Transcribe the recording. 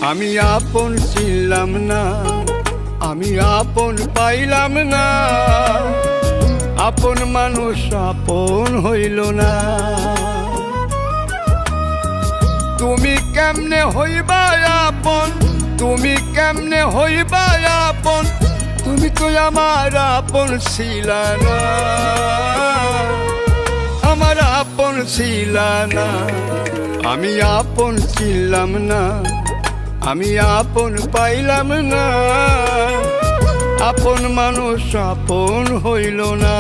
আমি আপন ছিলাম না, আমি আপন পাইলাম না, আপন মানুষ আপন হইল না। তুমি কেমনে হইবা আপন, তুমি কেমনে হইবা আপন, তুমি তো আমার আপন ছিলা না, আমার আপন ছিলা না। আমি আপন ছিলাম না, আমি আপন পাইলাম না, আপন মানুষ আপন হইল না।